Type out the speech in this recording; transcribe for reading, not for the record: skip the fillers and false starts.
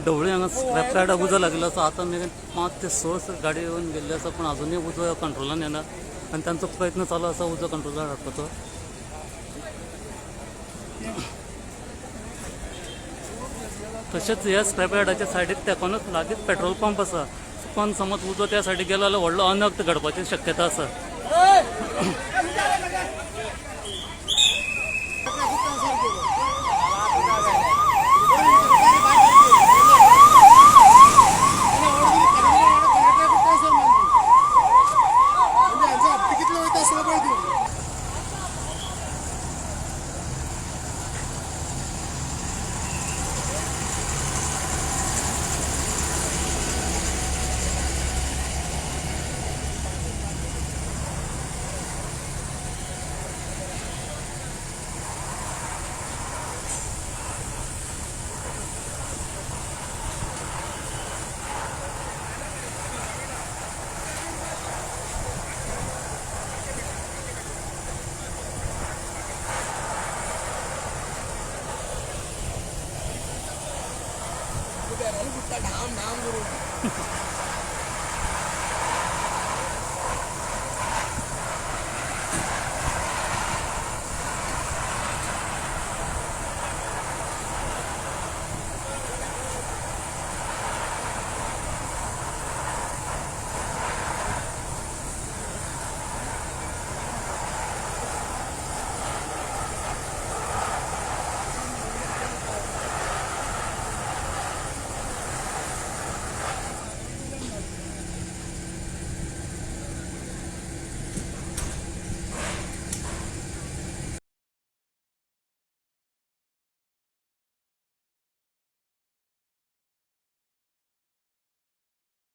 ढवळे हांगा स्क्रॅप यार्डाक उजो लागलो आसा. आतां मेरेन 5 ते 6 गाडी येवन गेल्ले आसा, पूण अजूनय उजो कंट्रोलान येना आनी तांचो प्रयत्न चालू आसा उजो कंट्रोलान हाडपाचो. तशेंच ह्या स्क्रॅप यार्डाच्या सायडीक तेकोनूच लागींच पेट्रोल पंप आसा. चुकून समज उजो त्या सायडीक गेलो जाल्यार व्हडलो अनर्थ घडपाची शक्यता आसा. ढाम ढाम